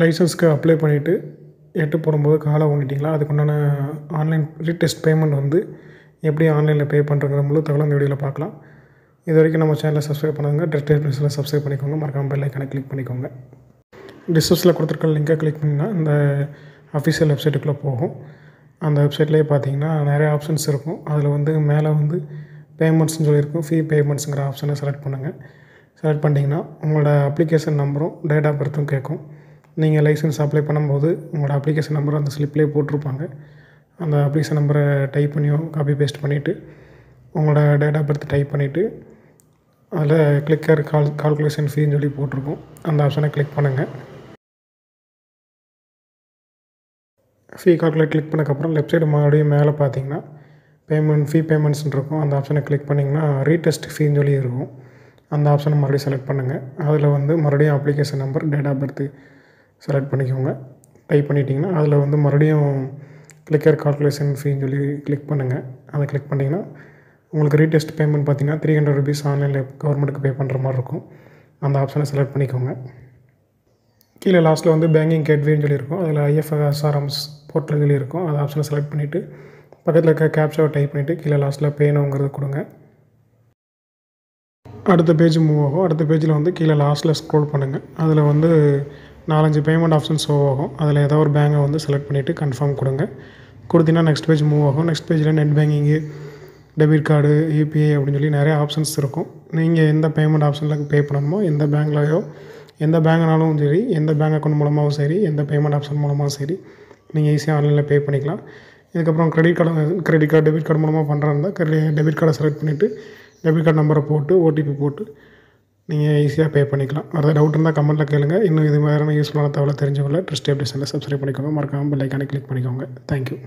லைசன்ஸ்க்கு apply பண்ணிவிட்டு எட்டு போடும்போது காலை ஊனிட்டிங்களா, அதுக்குண்டான ஆன்லைன் ரீடெஸ்ட் பேமெண்ட் வந்து எப்படி ஆன்லைனில் பே பண்ணுறங்கிற முழு தகவலும் இந்த வீடியோவில் பார்க்கலாம். இது வரைக்கும் நம்ம சேனலை சப்ஸ்கிரைப் பண்ணுங்க. டிஸ்கிரிப்ஷனில் சப்ஸ்கிரைப் பண்ணிக்கோங்க. மறக்காம பெல் ஐக்கானை கிளிக் பண்ணிக்கோங்க. டிஸ்கிரிப்ஷனில் கொடுத்துருக்க லிங்கை கிளிக் பண்ணிங்கன்னா இந்த அஃபிஷியல் வெப்சைட்டுக்குள்ளே போகும். அந்த வெப்சைட்லேயே பார்த்தீங்கன்னா நிறைய ஆப்ஷன்ஸ் இருக்கும். அதில் வந்து மேலே வந்து பேமெண்ட்ஸ்னு சொல்லியிருக்கும். ஃபீ பேமெண்ட்ஸுங்கிற ஆப்ஷனை செலக்ட் பண்ணுங்கள். செலக்ட் பண்ணிங்கன்னா உங்களோட அப்ளிகேஷன் நம்பரும் டேட் ஆஃப் பர்த்தும் கேட்கும். நீங்கள் லைசன்ஸ் அப்ளை பண்ணும்போது உங்களோட அப்ளிகேஷன் நம்பரை அந்த ஸ்லிப்லேயே போட்டிருப்பாங்க. அந்த அப்ளிகேஷன் நம்பரை டைப் பண்ணியோ காப்பி பேஸ்ட் பண்ணிவிட்டு உங்களோட டேட் ஆஃப் பர்த் டைப் பண்ணிவிட்டு அதில் கிளிக்கர் கால்குலேஷன் ஃபீன்னு சொல்லி போட்டிருக்கும். அந்த ஆப்ஷனை கிளிக் பண்ணுங்கள். ஃபீ கால்குலேட் கிளிக் பண்ணக்கப்புறம் லெஃப்ட் சைடு மறுபடியும் மேலே பார்த்தீங்கன்னா ஃபீ பேமெண்ட்ஸ்ன்னு இருக்கும். அந்த ஆப்ஷனை கிளிக் பண்ணிங்கன்னா ரீடெஸ்ட் ஃபீன்னு சொல்லி இருக்கும். அந்த ஆப்ஷனை மறுபடியும் செலக்ட் பண்ணுங்கள். அதில் வந்து மறுபடியும் application number date of birth select பண்ணிக்கோங்க. டைப் பண்ணிட்டீங்கன்னா அதில் வந்து மறுபடியும் கிளிக்கர் கால்குலேஷன் ஃபீன்னு சொல்லி கிளிக் பண்ணுங்கள். அதை கிளிக் பண்ணிங்கன்னா உங்களுக்கு ரீடெஸ்ட் பேமெண்ட் பார்த்தீங்கன்னா ₹300 ஆன்லைனில் கவர்மெண்ட்டுக்கு பே பண்ணுற மாதிரி இருக்கும். அந்த ஆப்ஷனை செலக்ட் பண்ணிக்கோங்க. கீழே லாஸ்ட்டில் வந்து பேங்கிங் கேட்வேன்னு சொல்லியிருக்கும். அதில் IFSRMS போர்ட்டல் சொல்லியிருக்கும். அந்த ஆப்ஷனை செலக்ட் பண்ணிவிட்டு பக்கத்தில் இருக்க கேப்சாவை டைப் பண்ணிவிட்டு கீழே லாஸ்ட்டில் பே நவுங்கிறது கொடுங்க. அடுத்த பேஜ் மூவ் ஆகும். அடுத்த பேஜில் வந்து கீழே லாஸ்ட்டில் ஸ்க்ரோல் பண்ணுங்கள். அதில் வந்து 4-5 பேமெண்ட் ஆப்ஷன் ஷோ ஆகும். அதில் ஏதோ ஒரு பேங்கை வந்து செலக்ட் பண்ணிவிட்டு கன்ஃபார்ம் கொடுங்க. கொடுத்தீங்கன்னா நெக்ஸ்ட் பேஜ் மூவ் ஆகும். நெக்ஸ்ட் பேஜில் net banking, debit card, UPI அப்படின்னு சொல்லி நிறைய ஆப்ஷன்ஸ் இருக்கும். நீங்கள் எந்த பேமெண்ட் ஆப்ஷனில் பே பண்ணணுமோ, எந்த பேங்க்லையோ எந்த பேங்க்னாலும் சரி, எந்த பேங்க் அக்கௌண்ட் மூலமாகவும் சரி, எந்த பேமெண்ட் ஆப்ஷன் மூலமாகவும் சரி, நீங்கள் ஈஸியாக ஆன்லைனில் பே பண்ணிக்கலாம். இதுக்கப்புறம் கிரெடிட் கார்டு, டெபிட் கார்டு மூலமாக பண்ணுறா இருந்தால் டெபிட் கார்டை செலக்ட் பண்ணிவிட்டு டெபிட் கார்டு நம்பரை போட்டு OTP போட்டு நீங்கள் ஈஸியாக பே பண்ணிக்கலாம். வேறு டவுட் இருந்தால் கமெண்ட்டில் கேளுங்க. இன்னும் இது மாதிரியான யூஸ்ஃபுல்லான தகவலை தெரிஞ்சுக்கொள்ள ட்ரஸ்ட் அப்டேஷனில் சப்ஸ்கிரைப் பண்ணிக்கோங்க. மறக்காமல் பெல் ஐக்கானை கிளிக் பண்ணிக்கோங்க. தேங்க்யூ.